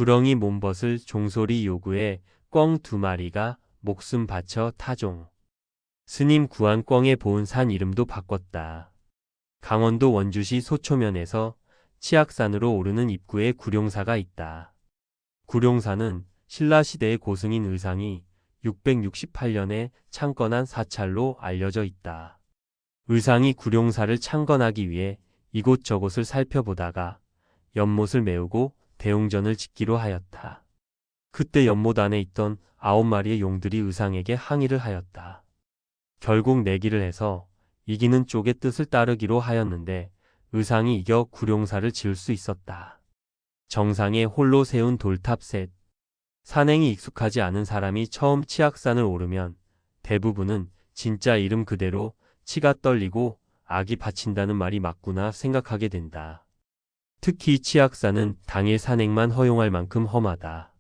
구렁이 몸벗을 종소리 요구에 꿩 2마리가 목숨 바쳐 타종. 스님 구한 꿩의 보은 산 이름도 바꿨다. 강원도 원주시 소초면에서 치악산으로 오르는 입구에 구룡사가 있다. 구룡사는 신라시대의 고승인 의상이 668년에 창건한 사찰로 알려져 있다. 의상이 구룡사를 창건하기 위해 이곳저곳을 살펴보다가 연못을 메우고 대웅전을 짓기로 하였다. 그때 연못 안에 있던 9마리의 용들이 의상에게 항의를 하였다. 결국 내기를 해서 이기는 쪽의 뜻을 따르기로 하였는데 의상이 이겨 구룡사를 지을 수 있었다. 정상에 홀로 세운 돌탑 셋. 산행이 익숙하지 않은 사람이 처음 치악산을 오르면 대부분은 진짜 이름 그대로 치가 떨리고 악이 받친다는 말이 맞구나 생각하게 된다. 특히 치악산은 당일 산행만 허용할 만큼 험하다.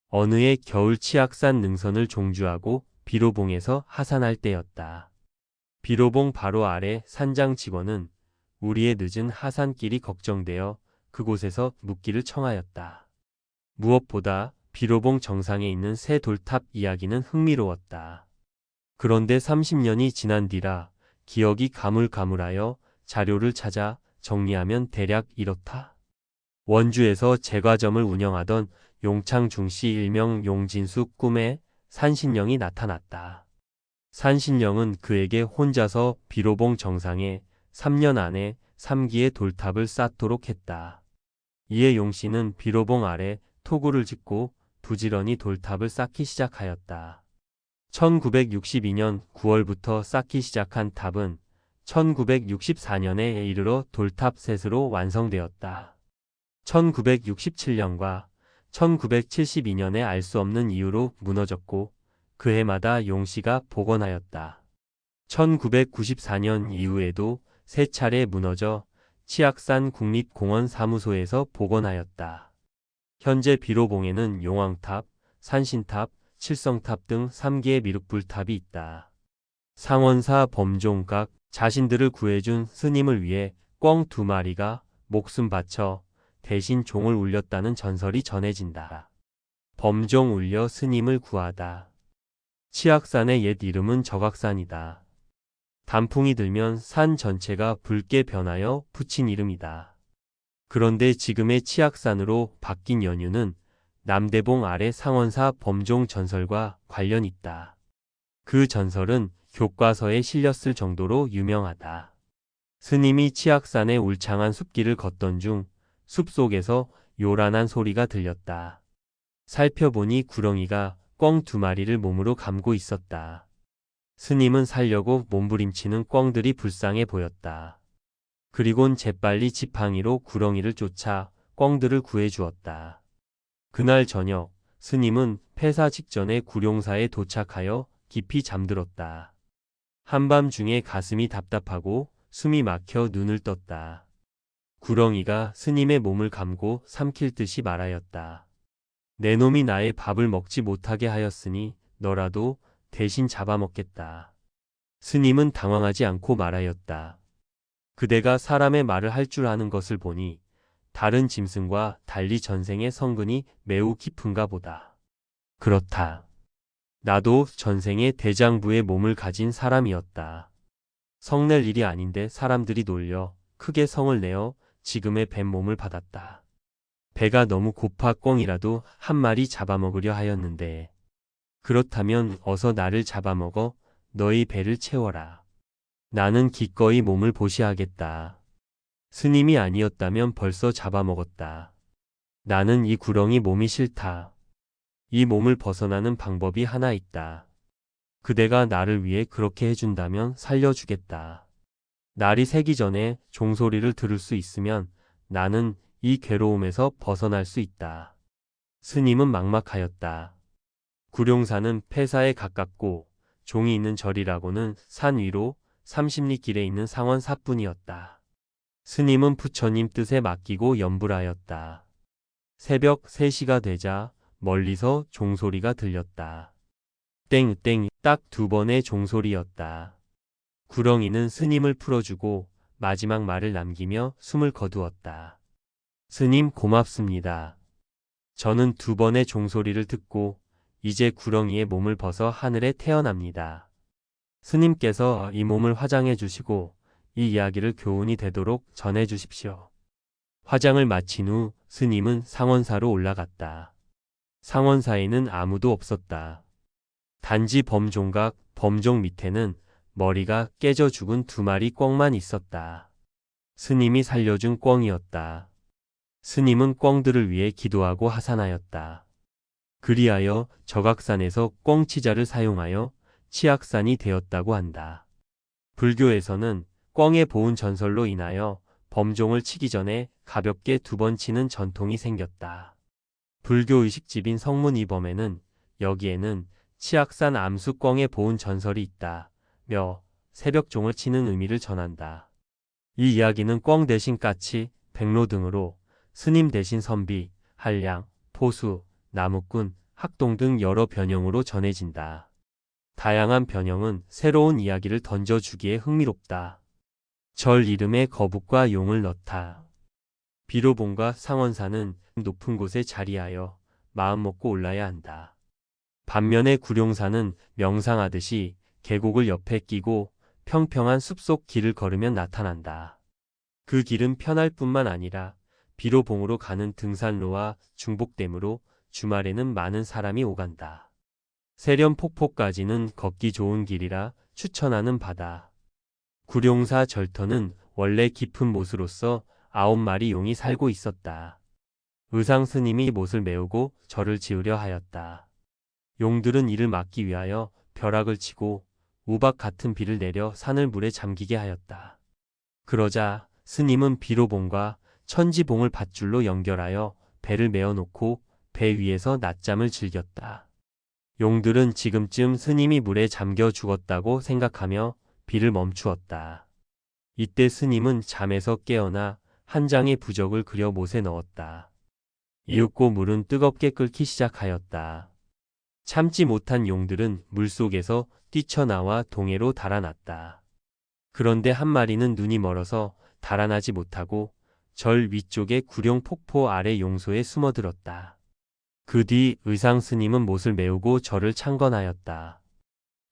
어느 해 겨울 치악산 능선을 종주하고 비로봉에서 하산할 때였다. 비로봉 바로 아래 산장 직원은 우리의 늦은 하산길이 걱정되어 그곳에서 묵기를 청하였다. 무엇보다 비로봉 정상에 있는 새 돌탑 이야기는 흥미로웠다. 그런데 30년이 지난 뒤라 기억이 가물가물하여 자료를 찾아 정리하면 대략 이렇다. 원주에서 제과점을 운영하던 용창중씨 일명 용진수 꿈에 산신령이 나타났다. 산신령은 그에게 혼자서 비로봉 정상에 3년 안에 3기의 돌탑을 쌓도록 했다. 이에 용씨는 비로봉 아래 토구를 짓고 부지런히 돌탑을 쌓기 시작하였다. 1962년 9월부터 쌓기 시작한 탑은 1964년에 이르러 돌탑 셋으로 완성되었다. 1967년과 1972년에 알 수 없는 이유로 무너졌고 그 해마다 용씨가 복원하였다. 1994년 이후에도 3차례 무너져 치악산 국립공원 사무소에서 복원하였다. 현재 비로봉에는 용왕탑, 산신탑, 칠성탑 등 3개의 미륵불탑이 있다. 상원사 범종각 자신들을 구해준 스님을 위해 꿩 2마리가 목숨 바쳐 대신 종을 울렸다는 전설이 전해진다. 범종 울려 스님을 구하다. 치악산의 옛 이름은 적악산이다. 단풍이 들면 산 전체가 붉게 변하여 붙인 이름이다. 그런데 지금의 치악산으로 바뀐 연유는 남대봉 아래 상원사 범종 전설과 관련 있다. 그 전설은 교과서에 실렸을 정도로 유명하다. 스님이 치악산의 울창한 숲길을 걷던 중 숲속에서 요란한 소리가 들렸다. 살펴보니 구렁이가 꿩 2마리를 몸으로 감고 있었다. 스님은 살려고 몸부림치는 꿩들이 불쌍해 보였다. 그리곤 재빨리 지팡이로 구렁이를 쫓아 꿩들을 구해주었다. 그날 저녁 스님은 폐사 직전에 구룡사에 도착하여 깊이 잠들었다. 한밤중에 가슴이 답답하고 숨이 막혀 눈을 떴다. 구렁이가 스님의 몸을 감고 삼킬 듯이 말하였다. 내 놈이 나의 밥을 먹지 못하게 하였으니 너라도 대신 잡아먹겠다. 스님은 당황하지 않고 말하였다. 그대가 사람의 말을 할 줄 아는 것을 보니 다른 짐승과 달리 전생의 성근이 매우 깊은가 보다. 그렇다. 나도 전생에 대장부의 몸을 가진 사람이었다. 성낼 일이 아닌데 사람들이 놀려 크게 성을 내어 지금의 뱀 몸을 받았다. 배가 너무 고파 꿩이라도 한 마리 잡아먹으려 하였는데 그렇다면 어서 나를 잡아먹어 너희 배를 채워라. 나는 기꺼이 몸을 보시하겠다. 스님이 아니었다면 벌써 잡아먹었다. 나는 이 구렁이 몸이 싫다. 이 몸을 벗어나는 방법이 하나 있다. 그대가 나를 위해 그렇게 해준다면 살려주겠다. 날이 새기 전에 종소리를 들을 수 있으면 나는 이 괴로움에서 벗어날 수 있다. 스님은 막막하였다. 구룡사는 폐사에 가깝고 종이 있는 절이라고는 산 위로 30리 길에 있는 상원사뿐이었다. 스님은 부처님 뜻에 맡기고 염불하였다. 새벽 3시가 되자 멀리서 종소리가 들렸다. 땡땡 딱 2번의 종소리였다. 구렁이는 스님을 풀어주고 마지막 말을 남기며 숨을 거두었다. 스님 고맙습니다. 저는 2번의 종소리를 듣고 이제 구렁이의 몸을 벗어 하늘에 태어납니다. 스님께서 이 몸을 화장해 주시고 이 이야기를 교훈이 되도록 전해 주십시오. 화장을 마친 후 스님은 상원사로 올라갔다. 상원사에는 아무도 없었다. 단지 범종각, 범종 밑에는 머리가 깨져 죽은 2마리 꿩만 있었다. 스님이 살려준 꿩이었다. 스님은 꿩들을 위해 기도하고 하산하였다. 그리하여 저각산에서 꿩치자를 사용하여 치악산이 되었다고 한다. 불교에서는 꿩의 보훈 전설로 인하여 범종을 치기 전에 가볍게 2번 치는 전통이 생겼다. 불교 의식집인 성문이범에는 여기에는 치악산 암수 꿩의 보훈 전설이 있다며 새벽종을 치는 의미를 전한다. 이 이야기는 꿩 대신 까치, 백로 등으로 스님 대신 선비, 한량, 포수, 나무꾼, 학동 등 여러 변형으로 전해진다. 다양한 변형은 새로운 이야기를 던져주기에 흥미롭다. 절 이름에 거북과 용을 넣다. 비로봉과 상원사는 높은 곳에 자리하여 마음먹고 올라야 한다. 반면에 구룡사는 명상하듯이 계곡을 옆에 끼고 평평한 숲속 길을 걸으면 나타난다. 그 길은 편할 뿐만 아니라 비로봉으로 가는 등산로와 중복되므로 주말에는 많은 사람이 오간다. 세련폭포까지는 걷기 좋은 길이라 추천하는 바다. 구룡사 절터는 원래 깊은 못으로서 9마리 용이 살고 있었다. 의상 스님이 못을 메우고 절을 지으려 하였다. 용들은 이를 막기 위하여 벼락을 치고 우박 같은 비를 내려 산을 물에 잠기게 하였다. 그러자 스님은 비로봉과 천지봉을 밧줄로 연결하여 배를 메어놓고 배 위에서 낮잠을 즐겼다. 용들은 지금쯤 스님이 물에 잠겨 죽었다고 생각하며 비를 멈추었다. 이때 스님은 잠에서 깨어나 한 장의 부적을 그려 못에 넣었다. 이윽고 물은 뜨겁게 끓기 시작하였다. 참지 못한 용들은 물속에서 뛰쳐나와 동해로 달아났다. 그런데 한 마리는 눈이 멀어서 달아나지 못하고 절 위쪽의 구룡 폭포 아래 용소에 숨어들었다. 그 뒤 의상 스님은 못을 메우고 절을 창건하였다.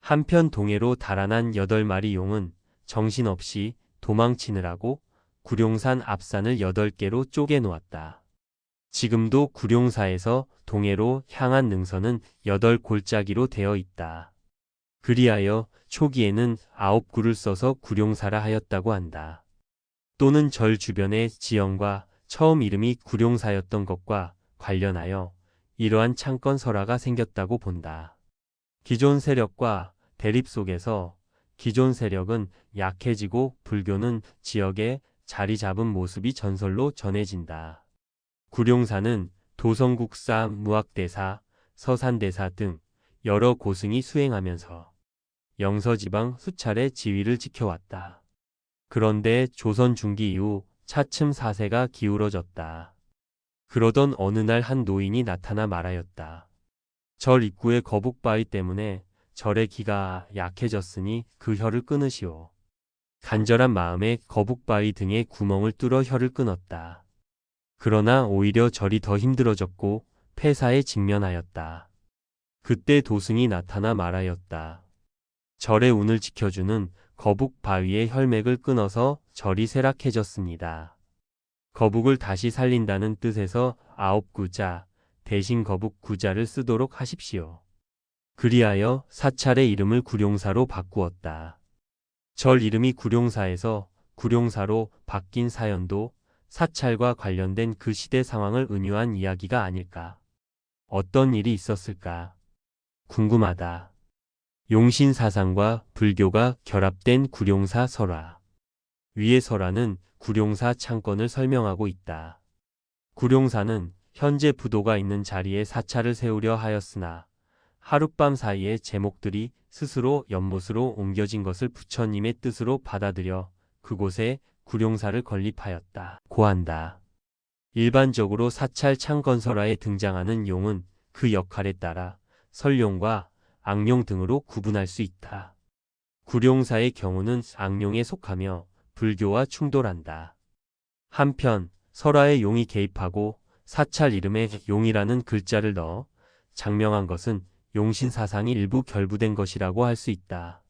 한편 동해로 달아난 8마리 용은 정신없이 도망치느라고 구룡산 앞산을 8개로 쪼개 놓았다. 지금도 구룡사에서 동해로 향한 능선은 8골짜기로 되어 있다. 그리하여 초기에는 9구를 써서 구룡사라 하였다고 한다. 또는 절 주변의 지형과 처음 이름이 구룡사였던 것과 관련하여 이러한 창건 설화가 생겼다고 본다. 기존 세력과 대립 속에서 기존 세력은 약해지고 불교는 지역에 자리 잡은 모습이 전설로 전해진다. 구룡사는 도성국사, 무학대사, 서산대사 등 여러 고승이 수행하면서 영서지방 수차례 지위를 지켜왔다. 그런데 조선 중기 이후 차츰 사세가 기울어졌다. 그러던 어느 날 한 노인이 나타나 말하였다. 절 입구의 거북바위 때문에 절의 기가 약해졌으니 그 혀를 끊으시오. 간절한 마음에 거북바위 등에 구멍을 뚫어 혀를 끊었다. 그러나 오히려 절이 더 힘들어졌고 폐사에 직면하였다. 그때 도승이 나타나 말하였다. 절의 운을 지켜주는 거북 바위의 혈맥을 끊어서 절이 쇠락해졌습니다. 거북을 다시 살린다는 뜻에서 9구자 대신 거북 구자를 쓰도록 하십시오. 그리하여 사찰의 이름을 구룡사로 바꾸었다. 절 이름이 구룡사에서 구룡사로 바뀐 사연도 사찰과 관련된 그 시대 상황을 은유한 이야기가 아닐까. 어떤 일이 있었을까? 궁금하다. 용신 사상과 불교가 결합된 구룡사 설화. 위의 설화는 구룡사 창건을 설명하고 있다. 구룡사는 현재 부도가 있는 자리에 사찰을 세우려 하였으나 하룻밤 사이에 제목들이 스스로 연못으로 옮겨진 것을 부처님의 뜻으로 받아들여 그곳에 구룡사를 건립하였다. 고한다. 일반적으로 사찰 창건설화에 등장하는 용은 그 역할에 따라 설용과 악용 등으로 구분할 수 있다. 구룡사의 경우는 악용에 속하며 불교와 충돌한다. 한편 설화에 용이 개입하고 사찰 이름에 용이라는 글자를 넣어 장명한 것은 용신 사상이 일부 결부된 것이라고 할 수 있다.